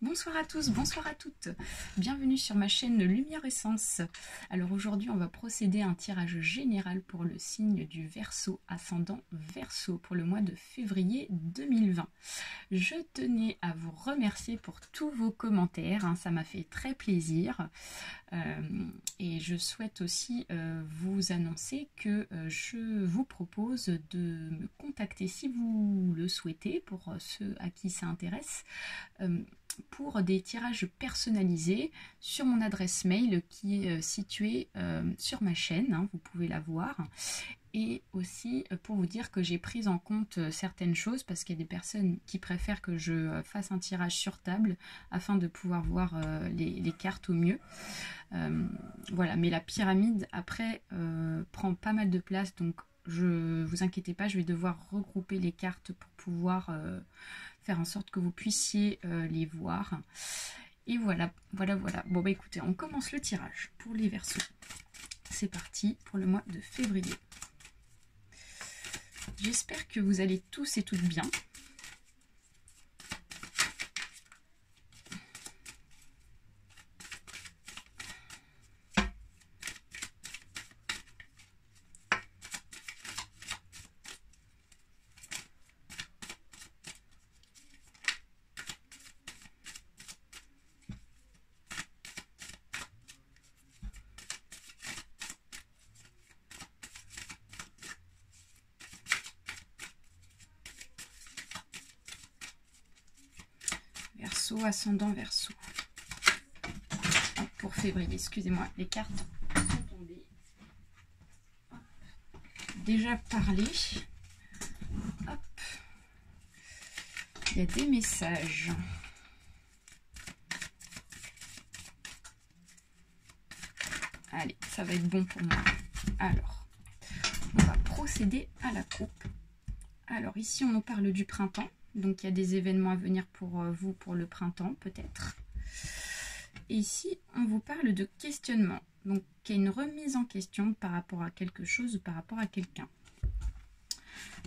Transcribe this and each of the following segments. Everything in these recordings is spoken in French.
Bonsoir à tous, bonsoir à toutes. Bienvenue sur ma chaîne Lumière Essence. Alors aujourd'hui, on va procéder à un tirage général pour le signe du Verseau, ascendant Verseau, pour le mois de février 2020. Je tenais à vous remercier pour tous vos commentaires, hein, ça m'a fait très plaisir. Et je souhaite aussi vous annoncer que je vous propose de me contacter si vous le souhaitez, pour ceux à qui ça intéresse, pour des tirages personnalisés sur mon adresse mail qui est située sur ma chaîne, hein, vous pouvez la voir. Et aussi pour vous dire que j'ai pris en compte certaines choses parce qu'il y a des personnes qui préfèrent que je fasse un tirage sur table afin de pouvoir voir les cartes au mieux. Voilà, mais la pyramide après prend pas mal de place, donc je vous inquiétez pas, je vais devoir regrouper les cartes pour pouvoir faire en sorte que vous puissiez les voir. Et voilà. Bon bah écoutez, on commence le tirage pour les Verseaux. C'est parti pour le mois de février. J'espère que vous allez tous et toutes bien. Verseau, ascendant Verseau. Pour février, excusez-moi, les cartes sont tombées. Déjà parlé. Hop. Il y a des messages. Allez, ça va être bon pour moi. Alors, on va procéder à la coupe. Alors ici, on nous parle du printemps. Donc il y a des événements à venir pour vous pour le printemps peut-être. Et ici, on vous parle de questionnement. Donc il y a une remise en question par rapport à quelque chose ou par rapport à quelqu'un.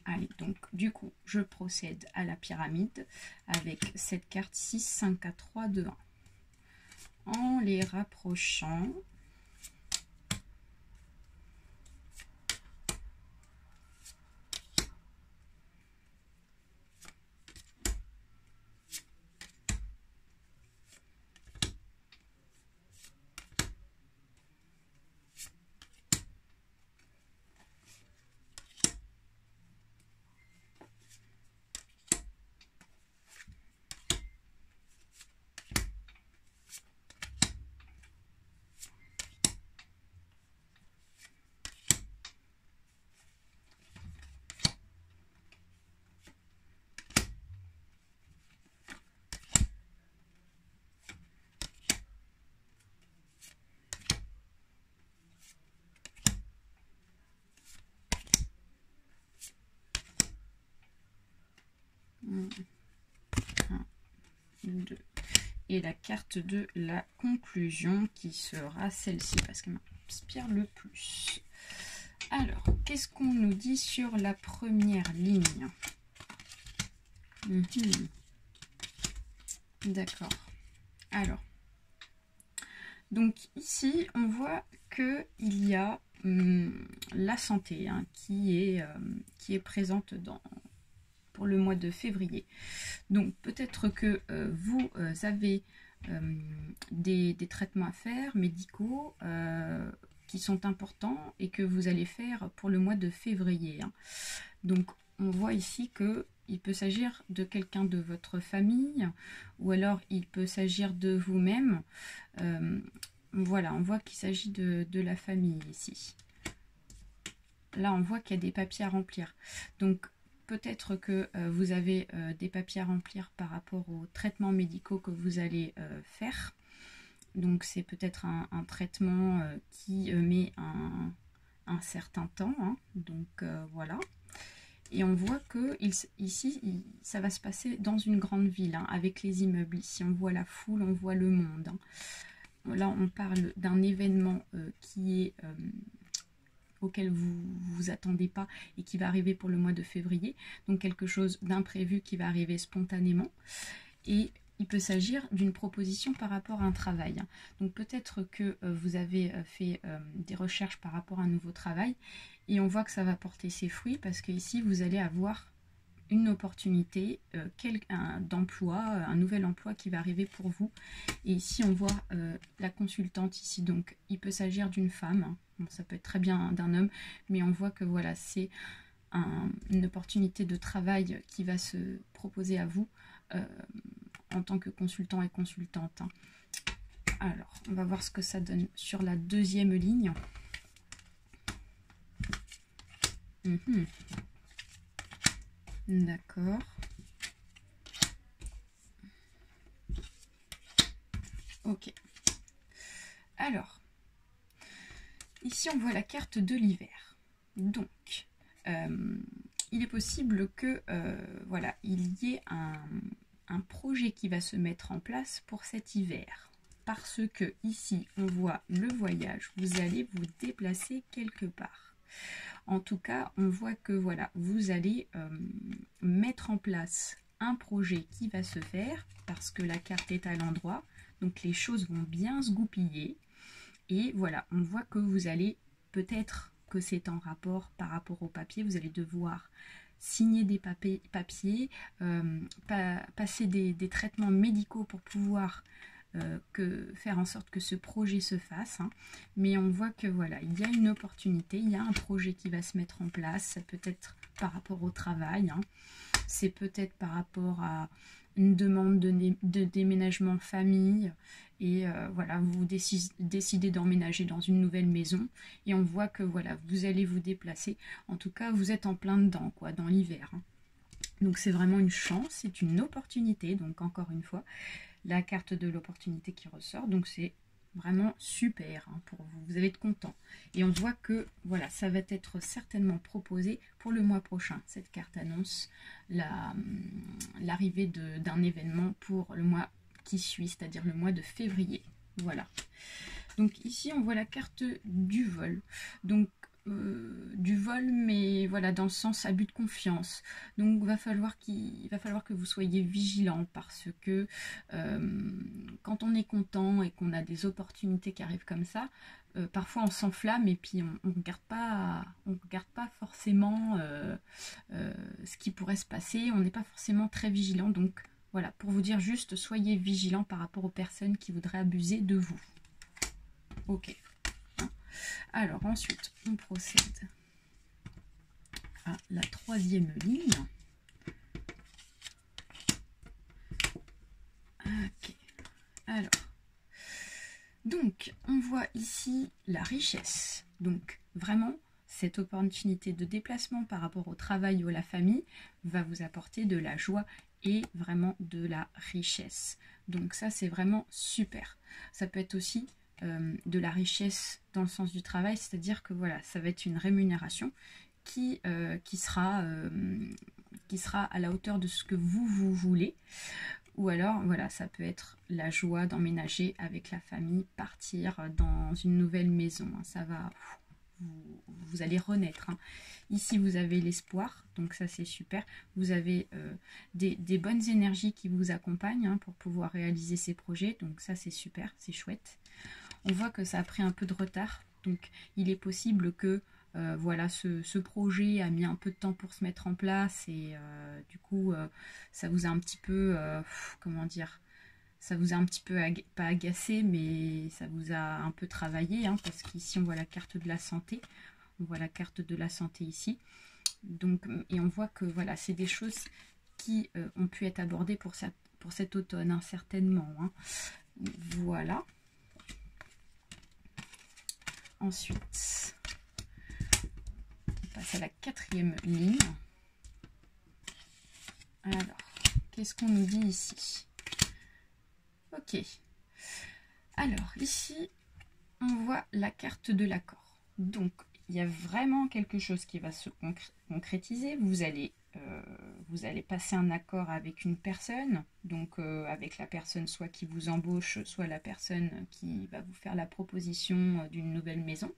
Allez, donc du coup, je procède à la pyramide avec cette carte 6, 5, 4, 3, 2, 1. En les rapprochant. Et la carte de la conclusion qui sera celle-ci parce qu'elle m'inspire le plus. Alors, qu'est-ce qu'on nous dit sur la première ligne? D'accord. Alors, donc ici, on voit qu'il y a la santé hein, qui est présente pour le mois de février. Donc peut-être que vous avez des traitements à faire, médicaux, qui sont importants et que vous allez faire pour le mois de février. Hein. Donc on voit ici qu'il peut s'agir de quelqu'un de votre famille ou alors il peut s'agir de vous-même. Voilà, on voit qu'il s'agit de la famille ici. Là, on voit qu'il y a des papiers à remplir. Donc, peut-être que vous avez des papiers à remplir par rapport aux traitements médicaux que vous allez faire. Donc, c'est peut-être un traitement qui met un certain temps. Hein. Donc, voilà. Et on voit que ici, ça va se passer dans une grande ville, hein, avec les immeubles. Ici, on voit la foule, on voit le monde. Hein. Là, on parle d'un événement qui est auquel vous ne vous attendez pas et qui va arriver pour le mois de février. Donc quelque chose d'imprévu qui va arriver spontanément. Et il peut s'agir d'une proposition par rapport à un travail. Donc peut-être que vous avez fait des recherches par rapport à un nouveau travail et on voit que ça va porter ses fruits parce que ici vous allez avoir une opportunité d'emploi, un nouvel emploi qui va arriver pour vous. Et ici on voit la consultante ici, donc il peut s'agir d'une femme, bon, ça peut être très bien d'un homme, mais on voit que voilà, c'est une opportunité de travail qui va se proposer à vous en tant que consultant et consultante. Alors, on va voir ce que ça donne sur la deuxième ligne. D'accord. Ok. Alors, ici on voit la carte de l'hiver. Donc, il est possible que voilà, il y ait un projet qui va se mettre en place pour cet hiver. Parce que ici, on voit le voyage, vous allez vous déplacer quelque part. En tout cas, on voit que voilà, vous allez mettre en place un projet qui va se faire parce que la carte est à l'endroit. Donc les choses vont bien se goupiller. Et voilà, on voit que vous allez, peut-être que c'est en rapport par rapport au papier, vous allez devoir signer des papiers, passer des traitements médicaux pour pouvoir faire en sorte que ce projet se fasse. Mais on voit que voilà, il y a une opportunité, il y a un projet qui va se mettre en place, ça peut être par rapport au travail, c'est peut-être par rapport à une demande de déménagement famille, et voilà, vous décidez d'emménager dans une nouvelle maison, et on voit que voilà, vous allez vous déplacer, en tout cas vous êtes en plein dedans, quoi, dans l'hiver. Donc c'est vraiment une chance, c'est une opportunité, donc encore une fois, la carte de l'opportunité qui ressort, donc c'est vraiment super pour vous, vous allez être content. Et on voit que voilà, ça va être certainement proposé pour le mois prochain. Cette carte annonce l'arrivée d'un événement pour le mois qui suit, c'est-à-dire le mois de février. Voilà. Donc ici on voit la carte du vol. Donc du vol, mais voilà, dans le sens abus de confiance. Donc il va falloir que vous soyez vigilant parce que quand on est content et qu'on a des opportunités qui arrivent comme ça, parfois on s'enflamme et puis on ne regarde pas forcément ce qui pourrait se passer, on n'est pas forcément très vigilant. Donc voilà, pour vous dire juste, soyez vigilant par rapport aux personnes qui voudraient abuser de vous. Ok. Alors ensuite, on procède à la troisième ligne. Ok. Alors, donc, on voit ici la richesse. Donc, vraiment, cette opportunité de déplacement par rapport au travail ou à la famille va vous apporter de la joie et vraiment de la richesse. Donc ça, c'est vraiment super. Ça peut être aussi de la richesse dans le sens du travail, c'est-à-dire que voilà, ça va être une rémunération qui sera à la hauteur de ce que vous voulez. Ou alors, voilà, ça peut être la joie d'emménager avec la famille, partir dans une nouvelle maison. Ça va, vous allez renaître. Ici, vous avez l'espoir, donc ça c'est super. Vous avez des bonnes énergies qui vous accompagnent pour pouvoir réaliser ces projets. Donc ça c'est super, c'est chouette. On voit que ça a pris un peu de retard, donc il est possible que voilà, ce projet a mis un peu de temps pour se mettre en place et du coup ça vous a un petit peu, comment dire, ça vous a un petit peu, pas agacé, mais ça vous a un peu travaillé, parce qu'ici on voit la carte de la santé, on voit la carte de la santé ici, donc, et on voit que voilà, c'est des choses qui ont pu être abordées pour cet automne, certainement. Voilà. Ensuite, on passe à la quatrième ligne. Alors, qu'est-ce qu'on nous dit ici? Ok. Alors, ici, on voit la carte de l'accord. Donc, il y a vraiment quelque chose qui va se concrétiser. Vous allez passer un accord avec une personne, donc avec la personne soit qui vous embauche, soit la personne qui va vous faire la proposition d'une nouvelle maison.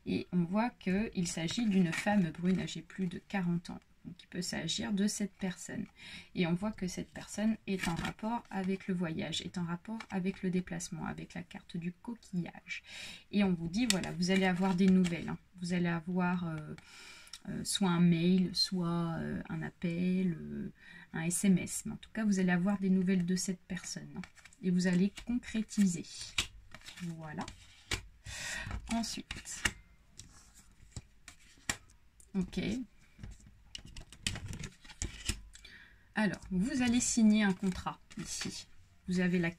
Et on voit qu'il s'agit d'une femme brune âgée plus de 40 ans. Donc, il peut s'agir de cette personne. Et on voit que cette personne est en rapport avec le voyage, est en rapport avec le déplacement, avec la carte du coquillage. Et on vous dit, voilà, vous allez avoir des nouvelles. Hein. Vous allez avoir soit un mail, soit un appel, un SMS. Mais en tout cas, vous allez avoir des nouvelles de cette personne. Hein. Et vous allez concrétiser. Voilà. Ensuite, ok. Alors, vous allez signer un contrat ici. Vous avez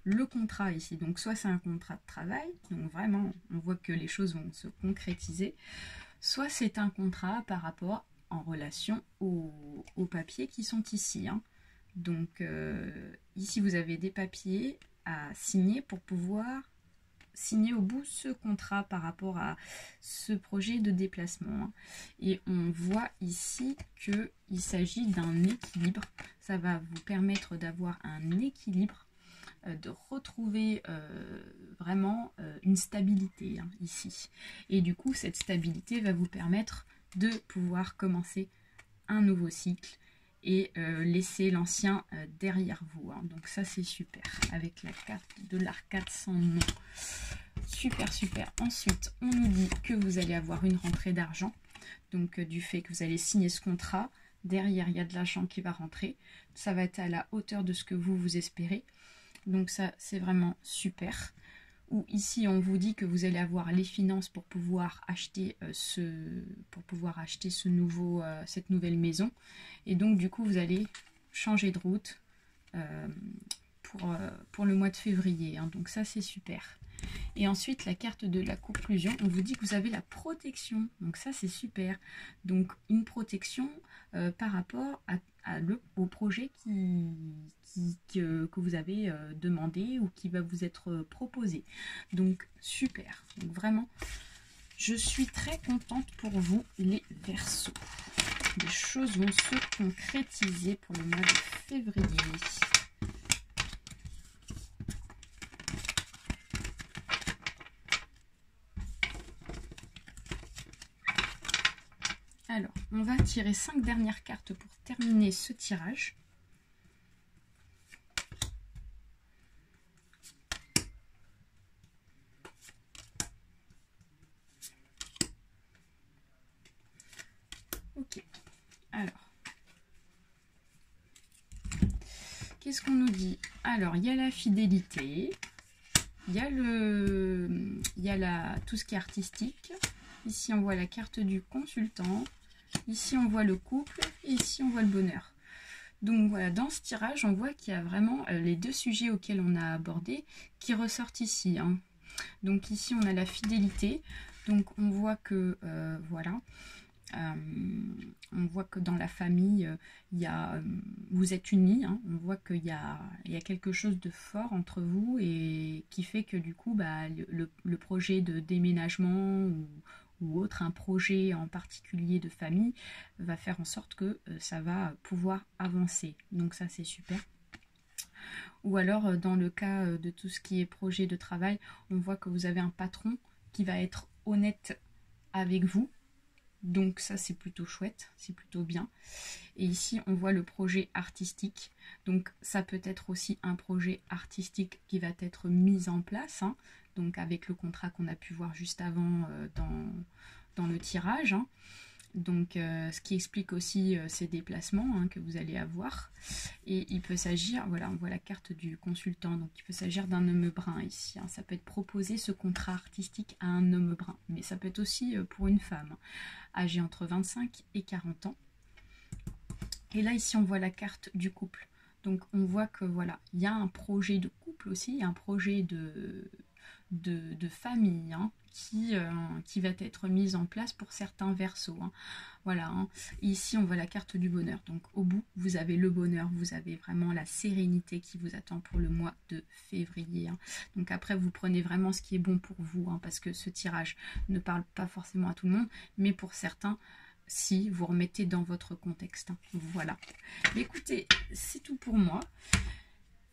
le contrat ici. Donc, soit c'est un contrat de travail. Donc, vraiment, on voit que les choses vont se concrétiser. Soit c'est un contrat par rapport en relation aux papiers qui sont ici. Hein. Donc, ici, vous avez des papiers à signer pour pouvoir signer au bout ce contrat par rapport à ce projet de déplacement. Hein. Et on voit ici qu'il s'agit d'un équilibre. Ça va vous permettre d'avoir un équilibre, de retrouver vraiment une stabilité hein, ici. Et du coup, cette stabilité va vous permettre de pouvoir commencer un nouveau cycle et laisser l'ancien derrière vous. Hein. Donc ça, c'est super, avec la carte de l'arcade sans nom. Super, super. Ensuite, on nous dit que vous allez avoir une rentrée d'argent. Donc, du fait que vous allez signer ce contrat, derrière, il y a de l'argent qui va rentrer. Ça va être à la hauteur de ce que vous espérez. Donc ça, c'est vraiment super. Ou ici, on vous dit que vous allez avoir les finances pour pouvoir acheter cette nouvelle maison. Et donc, du coup, vous allez changer de route pour le mois de février. Hein. Donc ça, c'est super. Et ensuite, la carte de la conclusion, on vous dit que vous avez la protection. Donc ça, c'est super. Donc, une protection par rapport au projet que vous avez demandé ou qui va vous être proposé. Donc, super. Donc, vraiment, je suis très contente pour vous, les Verseaux. Les choses vont se concrétiser pour le mois de février. Alors, on va tirer 5 dernières cartes pour terminer ce tirage. Ok, alors, qu'est-ce qu'on nous dit? Alors, il y a la fidélité, il y a tout ce qui est artistique. Ici, on voit la carte du consultant. Ici, on voit le couple. Et ici, on voit le bonheur. Donc, voilà, dans ce tirage, on voit qu'il y a vraiment les deux sujets auxquels on a abordé qui ressortent ici. Hein. Donc, ici, on a la fidélité. Donc, on voit que, voilà, on voit que dans la famille, vous êtes unis. Hein. On voit qu'il y a quelque chose de fort entre vous et qui fait que, du coup, bah, le projet de déménagement ou autre, un projet en particulier de famille, va faire en sorte que ça va pouvoir avancer. Donc ça, c'est super. Ou alors, dans le cas de tout ce qui est projet de travail, on voit que vous avez un patron qui va être honnête avec vous. Donc ça, c'est plutôt chouette, c'est plutôt bien. Et ici, on voit le projet artistique. Donc ça peut être aussi un projet artistique qui va être mis en place, hein, donc avec le contrat qu'on a pu voir juste avant dans le tirage. Hein. Donc ce qui explique aussi ces déplacements hein, que vous allez avoir. Et il peut s'agir, voilà, on voit la carte du consultant, donc il peut s'agir d'un homme brun ici. Hein. Ça peut être proposé, ce contrat artistique, à un homme brun. Mais ça peut être aussi pour une femme, âgée entre 25 et 40 ans. Et là, ici, on voit la carte du couple. Donc, on voit que, voilà, il y a un projet de couple aussi, il y a un projet de famille hein, qui va être mise en place pour certains Verseaux. Hein. Voilà, hein. Ici, on voit la carte du bonheur. Donc, au bout, vous avez le bonheur, vous avez vraiment la sérénité qui vous attend pour le mois de février. Hein. Donc, après, vous prenez vraiment ce qui est bon pour vous, hein, parce que ce tirage ne parle pas forcément à tout le monde, mais pour certains, si vous remettez dans votre contexte. Hein. Voilà. Mais écoutez, c'est tout pour moi.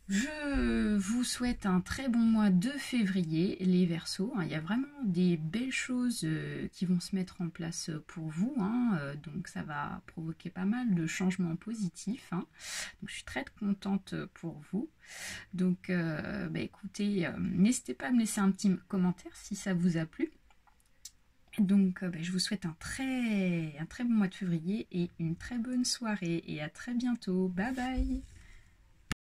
Je vous vous souhaite un très bon mois de février, les Verseaux. Il y a vraiment des belles choses qui vont se mettre en place pour vous. Donc ça va provoquer pas mal de changements positifs. Donc je suis très contente pour vous. Donc écoutez, n'hésitez pas à me laisser un petit commentaire si ça vous a plu. Donc je vous souhaite un très bon mois de février et une très bonne soirée. Et à très bientôt. Bye bye.